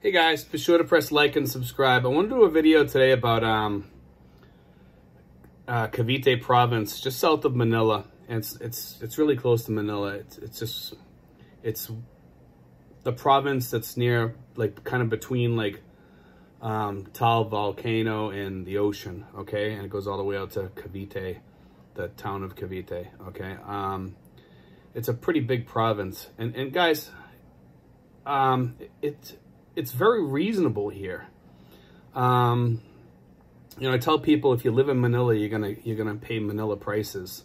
Hey guys, be sure to press like and subscribe. I want to do a video today about Cavite province, just south of Manila, and it's really close to Manila. It's the province that's near, like, kind of between like Taal volcano and the ocean, okay, and it goes all the way out to Cavite, the town of Cavite, okay. It's a pretty big province, and guys, it's very reasonable here. You know, I tell people if you live in Manila, you're gonna pay Manila prices.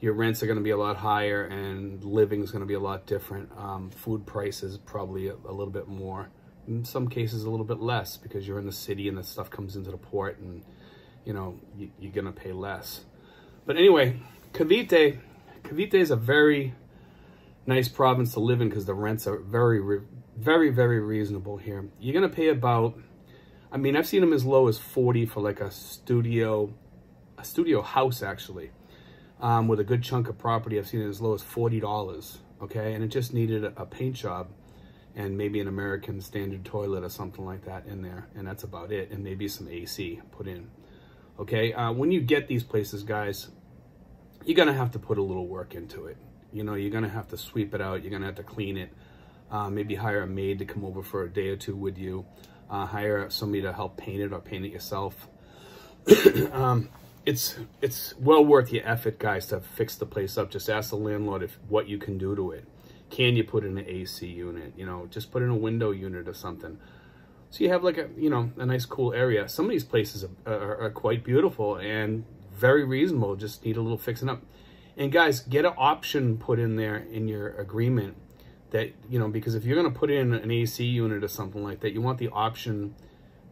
Your rents are gonna be a lot higher, and living is gonna be a lot different. Food prices probably a little bit more. In some cases, a little bit less because you're in the city and the stuff comes into the port, and you know you're gonna pay less. But anyway, Cavite is a very nice province to live in because the rents are very reasonable here. You're gonna pay about, I mean, I've seen them as low as 40 for like a studio house, actually, with a good chunk of property. I've seen it as low as $40, okay, and it just needed a paint job and maybe an American standard toilet or something like that in there, and that's about it, and maybe some AC put in, okay. When you get these places, guys, you're gonna have to put a little work into it. You know, you're gonna have to sweep it out, you're gonna have to clean it, maybe hire a maid to come over for a day or two with you, hire somebody to help paint it or paint it yourself. It's well worth your effort, guys, to fix the place up. Just ask the landlord what you can do to it. Can you put in an AC unit? You know, just put in a window unit or something, so you have like a nice cool area. Some of these places are quite beautiful and very reasonable, just need a little fixing up. And guys, get an option put in there in your agreement that, you know, because if you're going to put in an AC unit or something like that, you want the option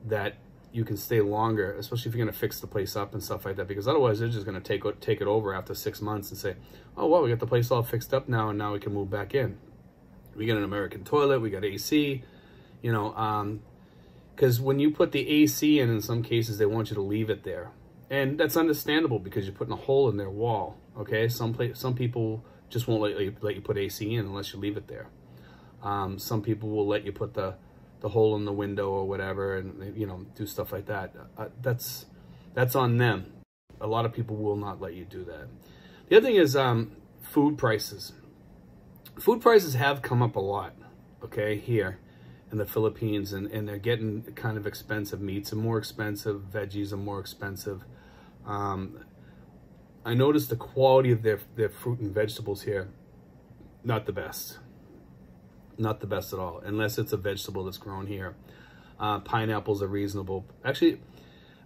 that you can stay longer, especially if you're going to fix the place up and stuff like that, because otherwise they're just going to take it over after 6 months and say, oh, well, we got the place all fixed up now, and now we can move back in. We got an American toilet, we got AC, you know, because when you put the AC in some cases, they want you to leave it there. And that's understandable because you're putting a hole in their wall, okay? Some people just won't let you put AC in unless you leave it there. Some people will let you put the hole in the window or whatever, and, you know, do stuff like that. That's on them. A lot of people will not let you do that. The other thing is food prices. Food prices have come up a lot, okay, here in the Philippines, and they're getting kind of expensive. Meats are more expensive, veggies are more expensive. I noticed the quality of their fruit and vegetables here, not the best. Not the best at all, unless it's a vegetable that's grown here. Pineapples are reasonable. Actually,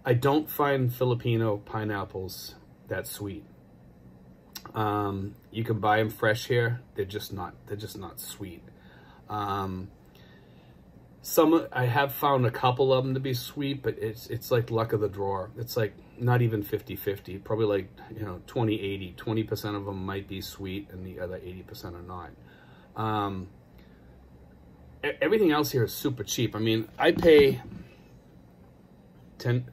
I don't find Filipino pineapples that sweet. You can buy them fresh here. They're just not sweet. I have found a couple of them to be sweet, but it's like luck of the draw. It's like not even 50-50, probably like, you know, 20-80. 20% of them might be sweet and the other 80% are not. Everything else here is super cheap. I mean, I pay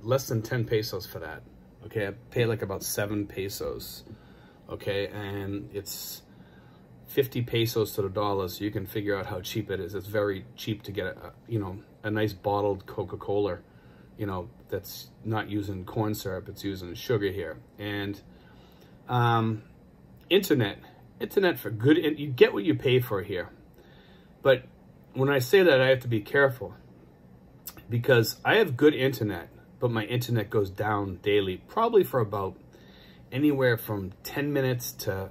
less than 10 pesos for that, okay? I pay like about 7 pesos, okay? And it's 50 pesos to the dollar, so you can figure out how cheap it is. It's very cheap to get a nice bottled Coca-Cola, you know, that's not using corn syrup, it's using sugar here. And internet for good, and you get what you pay for here. But when I say that, I have to be careful because I have good internet, but my internet goes down daily, probably for about anywhere from 10 minutes to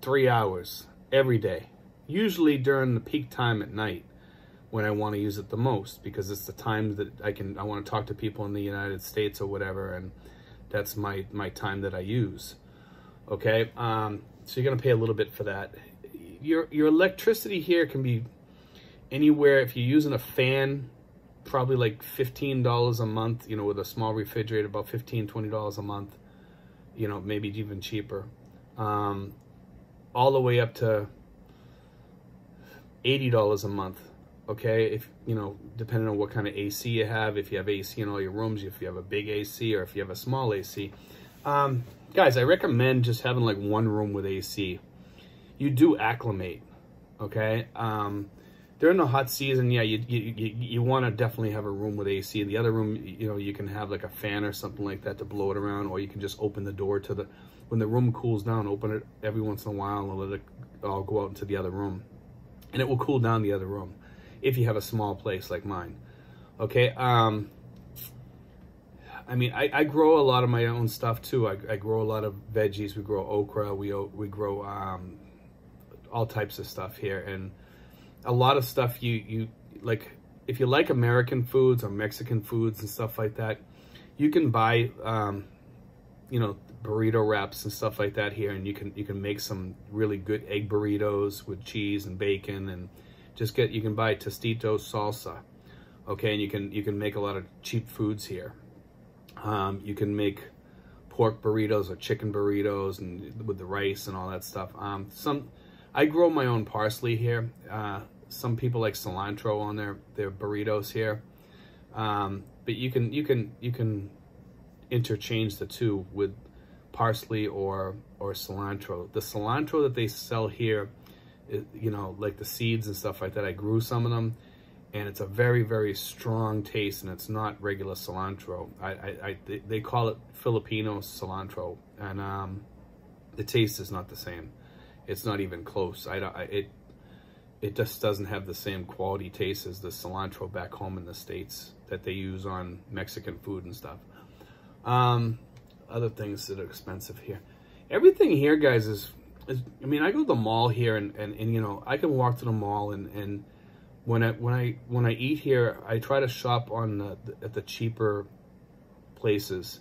3 hours every day, usually during the peak time at night when I want to use it the most, because it's the time that I want to talk to people in the United States or whatever, and that's my time that I use, okay? So you're going to pay a little bit for that. Your electricity here can be anywhere, if you're using a fan, probably like $15 a month, you know, with a small refrigerator, about $15-20 a month, you know, maybe even cheaper. All the way up to $80 a month, okay? If, you know, depending on what kind of AC you have, if you have AC in all your rooms, if you have a big AC or if you have a small AC. Guys, I recommend just having like one room with AC. You do acclimate, okay? during the hot season, yeah, you want to definitely have a room with AC. The other room, you know, you can have like a fan or something like that to blow it around, or you can just open the door to the, when the room cools down, open it every once in a while and let it all go out into the other room. And it will cool down the other room if you have a small place like mine. Okay, I mean, I grow a lot of my own stuff too. I grow a lot of veggies. We grow okra. We grow all types of stuff here, and a lot of stuff you like. If you like American foods or Mexican foods and stuff like that, you can buy you know, burrito wraps and stuff like that here, and you can make some really good egg burritos with cheese and bacon, and just you can buy Tostitos salsa, okay, and you can make a lot of cheap foods here. You can make pork burritos or chicken burritos and with the rice and all that stuff. I grow my own parsley here. Some people like cilantro on their burritos here, but you can interchange the two with parsley or cilantro. The cilantro that they sell here, you know, like the seeds and stuff like that, I grew some of them, and it's a very, very strong taste, and it's not regular cilantro. They call it Filipino cilantro, and the taste is not the same. It's not even close. It just doesn't have the same quality taste as the cilantro back home in the States that they use on Mexican food and stuff. Other things that are expensive here. Everything here, guys, is I mean, I go to the mall here, and you know, I can walk to the mall, and when I eat here, I try to shop at the cheaper places.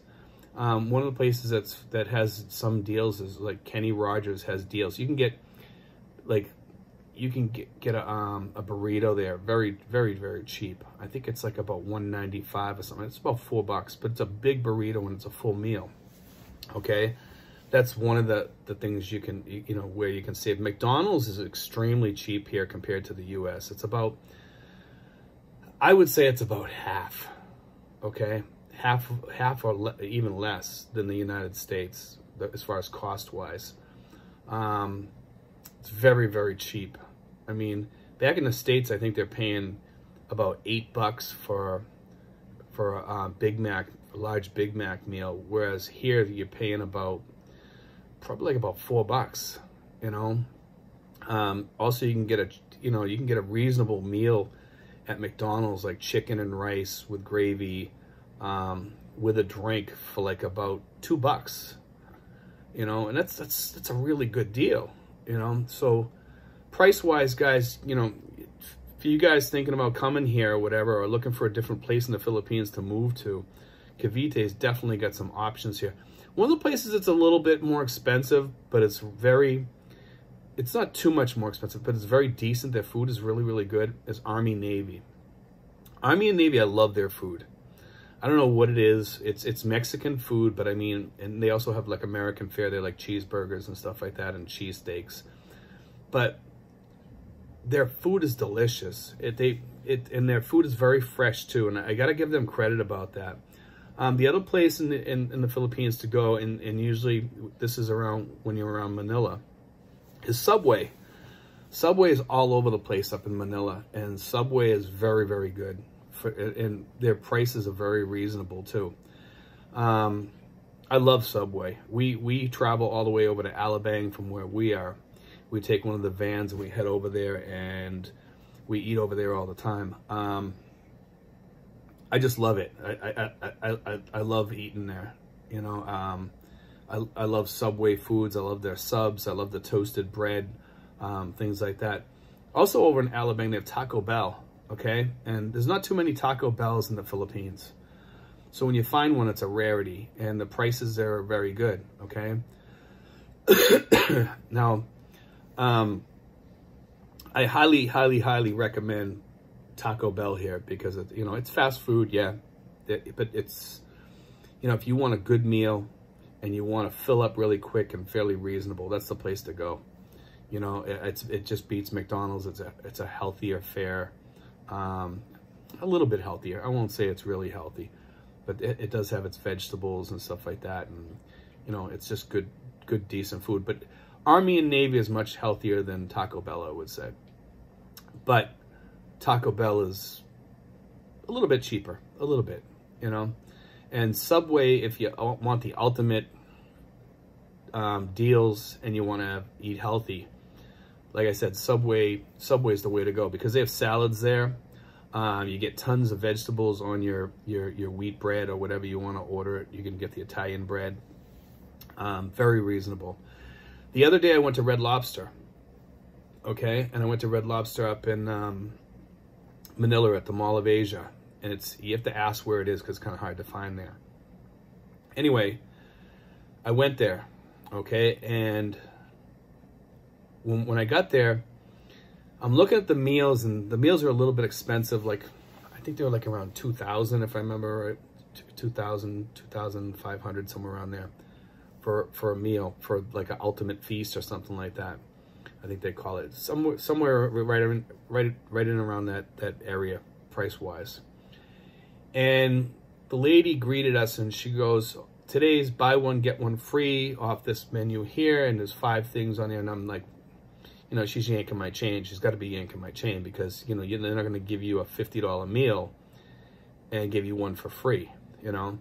One of the places that has some deals is like Kenny Rogers has deals. You can get a burrito there, very, very, very cheap. I think it's like about $1.95 or something. It's about $4, but it's a big burrito and it's a full meal. Okay, that's one of the things you can, you know, where you can save. McDonald's is extremely cheap here compared to the U.S. It's about, I would say it's about half. Okay, half or even less than the United States as far as cost wise. It's very, very cheap. I mean, back in the States, I think they're paying about $8 for a Big Mac, a large Big Mac meal, whereas here you're paying probably like about $4. You know. Also, you can get a reasonable meal at McDonald's, like chicken and rice with gravy, with a drink for like about $2. You know, and that's a really good deal. You know, so price-wise, guys, you know, for you guys thinking about coming here or whatever, or looking for a different place in the Philippines to move to, Cavite's definitely got some options here. One of the places that's a little bit more expensive, but it's not too much more expensive, but it's very decent. Their food is really, really good, is Army Navy. Army and Navy, I love their food. I don't know what it is. It's Mexican food, but I mean, and they also have like American fare. They like cheeseburgers and stuff like that, and cheesesteaks. But their food is delicious. And their food is very fresh too, and I got to give them credit about that. The other place in the Philippines to go, and usually this is around when you're around Manila, is Subway. Subway is all over the place up in Manila, and Subway is very, very good. And their prices are very reasonable too. I love Subway. We travel all the way over to Alabang from where we are. We take one of the vans and we head over there, and we eat over there all the time. I just love it. I love eating there. You know, I love Subway foods. I love their subs. I love the toasted bread, things like that. Also over in Alabang, they have Taco Bell. Okay, and there's not too many Taco Bells in the Philippines. So when you find one, it's a rarity, and the prices there are very good, okay? Now, I highly, highly, highly recommend Taco Bell here because, you know, it's fast food, yeah, but it's, you know, if you want a good meal and you want to fill up really quick and fairly reasonable, that's the place to go. You know, it just beats McDonald's. It's a healthier fare. A little bit healthier. I won't say it's really healthy, but it does have its vegetables and stuff like that, and you know, it's just good, decent food. But Army and Navy is much healthier than Taco Bell, I would say. But Taco Bell is a little bit cheaper, a little bit, you know. And Subway, if you want the ultimate deals and you want to eat healthy, like I said, Subway is the way to go because they have salads there. You get tons of vegetables on your wheat bread or whatever you want to order. You can get the Italian bread. Very reasonable. The other day I went to Red Lobster. Okay, and I went to Red Lobster up in Manila at the Mall of Asia, and you have to ask where it is because it's kind of hard to find there. Anyway, I went there, okay, and when I got there, I'm looking at the meals, and the meals are a little bit expensive. Like, I think they're like around $2,000 if I remember right, 2,000, 2,500, somewhere around there for a meal, for like an ultimate feast or something like that. I think they call it somewhere right in around that area price wise. And the lady greeted us and she goes, "Today's buy one get one free off this menu here, and there's 5 things on there." And I'm like, you know, she's yanking my chain. She's got to be yanking my chain because, you know, they're not going to give you a $50 meal and give you one for free, you know,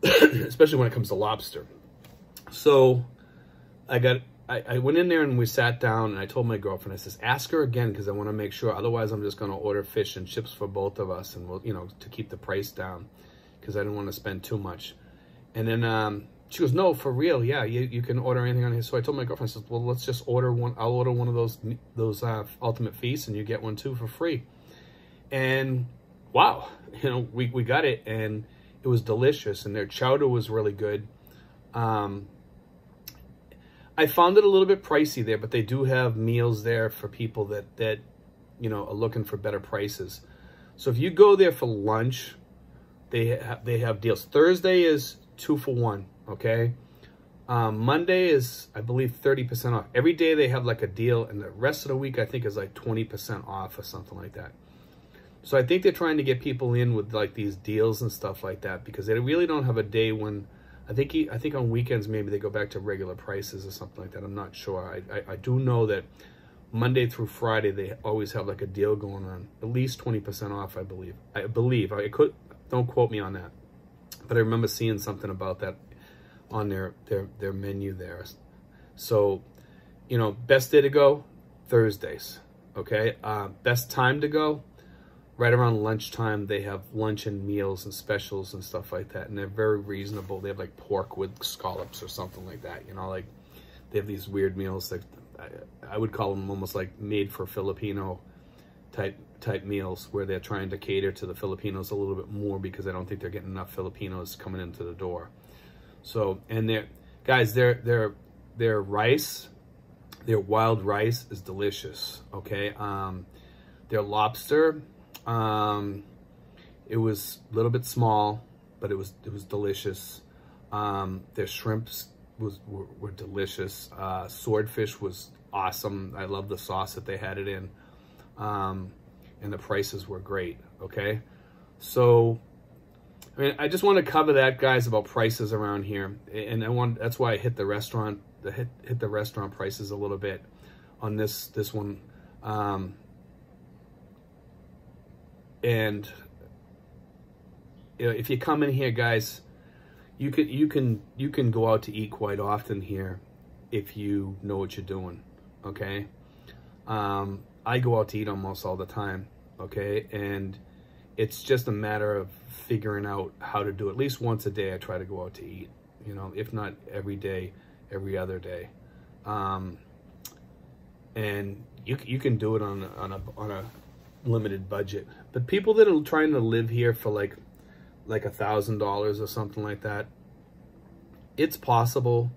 especially when it comes to lobster. So I went in there and we sat down, and I told my girlfriend, I says, ask her again because I want to make sure. Otherwise, I'm just going to order fish and chips for both of us, and we'll, you know, to keep the price down because I didn't want to spend too much. And then she goes, "No, for real, yeah, you can order anything on here." So I told my girlfriend, I said, "Well, let's just order one. I'll order one of those ultimate feasts, and you get one too for free." And wow, you know, we got it, and it was delicious, and their chowder was really good. I found it a little bit pricey there, but they do have meals there for people that you know, are looking for better prices. So if you go there for lunch, they have deals. Thursday is 2 for 1, okay? Monday is, I believe, 30% off. Every day they have like a deal, and the rest of the week I think is like 20% off or something like that. So I think they're trying to get people in with like these deals and stuff like that because they really don't have a day when, I think on weekends maybe they go back to regular prices or something like that. I'm not sure. I do know that Monday through Friday they always have like a deal going on, at least 20% off. I believe. I could, don't quote me on that, but I remember seeing something about that on their menu there. So, you know, best day to go, Thursdays. Okay, best time to go, right around lunchtime. They have lunch and meals and specials and stuff like that, and they're very reasonable. They have like pork with scallops or something like that, you know, like they have these weird meals that I would call them almost like made for Filipino type meals, where they're trying to cater to the Filipinos a little bit more because I don't think they're getting enough Filipinos coming into the door. So, and their rice, their wild rice is delicious. Okay, their lobster, it was a little bit small, but it was delicious. Their shrimps were delicious. Swordfish was awesome. I love the sauce that they had it in. And the prices were great. Okay, so I mean, I just want to cover that, guys, about prices around here, and that's why I hit the restaurant prices a little bit on this one. And you know, if you come in here, guys, you can go out to eat quite often here if you know what you're doing. Okay, I go out to eat almost all the time. Okay, and it's just a matter of figuring out how to do it. At least once a day I try to go out to eat, you know, if not every day, every other day. And you can do it on a limited budget. But people that are trying to live here for like $1,000 or something like that, it's possible.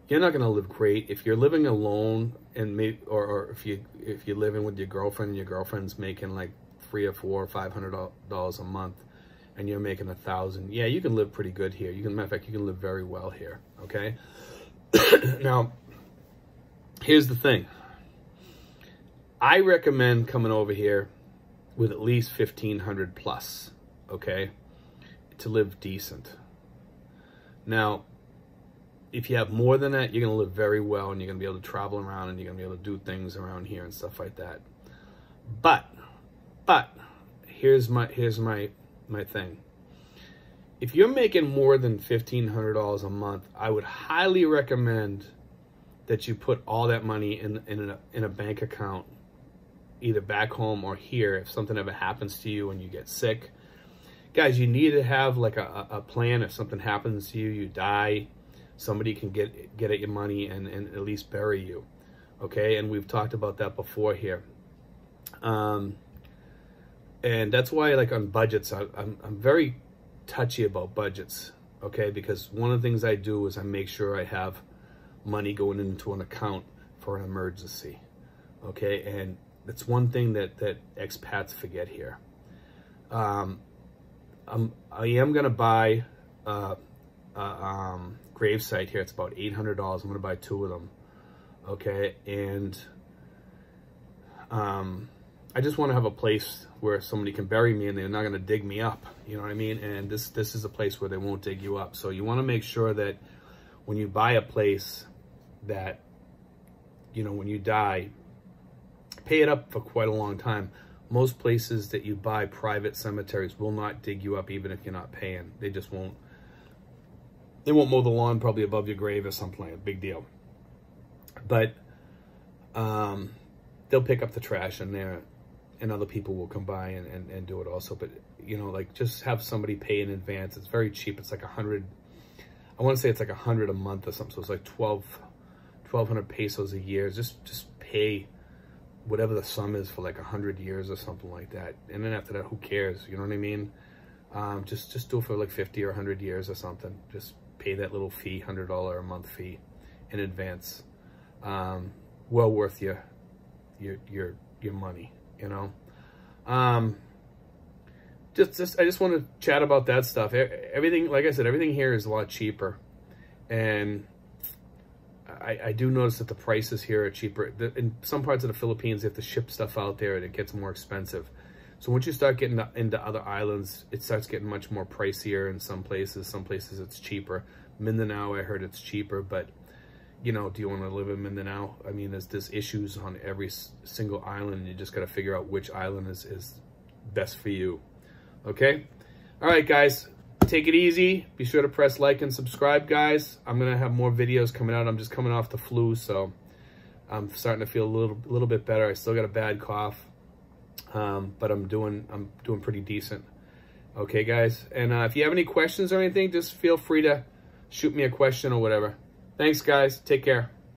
You're not going to live great if you're living alone, and maybe, or if you're living with your girlfriend and your girlfriend's making like $300 or $400 or $500 a month, and you're making $1,000. Yeah, you can live pretty good here. Matter of fact, you can live very well here. Okay. Now, here's the thing. I recommend coming over here with at least $1,500 plus. Okay, to live decent. Now, if you have more than that, you're going to live very well, and you're going to be able to travel around, and you're going to be able to do things around here and stuff like that. But But here's my thing. If you're making more than $1,500 a month, I would highly recommend that you put all that money in a bank account, either back home or here, if something ever happens to you and you get sick. Guys, you need to have like a plan. If something happens to you, you die, somebody can get at your money and at least bury you. Okay, and we've talked about that before here. And that's why, like, on budgets, I'm very touchy about budgets, okay? Because one of the things I do is I make sure I have money going into an account for an emergency, okay? And that's one thing that expats forget here. I am gonna buy a gravesite here. It's about $800. I'm gonna buy 2 of them, okay? And I just want to have a place where somebody can bury me and they're not going to dig me up. You know what I mean? And this is a place where they won't dig you up. So you want to make sure that when you buy a place that, you know, when you die, pay it up for quite a long time. Most places that you buy, private cemeteries, will not dig you up even if you're not paying. They just won't. They won't mow the lawn probably above your grave or something like that. Big deal. But they'll pick up the trash in there, and other people will come by and do it also. But, you know, like, just have somebody pay in advance. It's very cheap. It's like 100, I want to say it's like 100 a month or something. So it's like 1,200 pesos a year. Just pay whatever the sum is for like 100 years or something like that. And then after that, who cares? You know what I mean? Just do it for like 50 or 100 years or something. Just pay that little fee, $100 a month fee in advance. Well worth your money, you know. I just want to chat about that stuff. Everything, like I said, everything here is a lot cheaper, and I do notice that the prices here are cheaper. In some parts of the Philippines, they have to ship stuff out there, and it gets more expensive. So once you start getting into other islands, it starts getting much more pricier in some places. Some places it's cheaper. Mindanao, I heard it's cheaper, but, you know, do you want to live in Mindanao? I mean, there's issues on every single island, and you just got to figure out which island is best for you. Okay? All right, guys. Take it easy. Be sure to press like and subscribe, guys. I'm going to have more videos coming out. I'm just coming off the flu, so I'm starting to feel a little bit better. I still got a bad cough, but I'm doing pretty decent. Okay, guys? And if you have any questions or anything, just feel free to shoot me a question or whatever. Thanks, guys. Take care.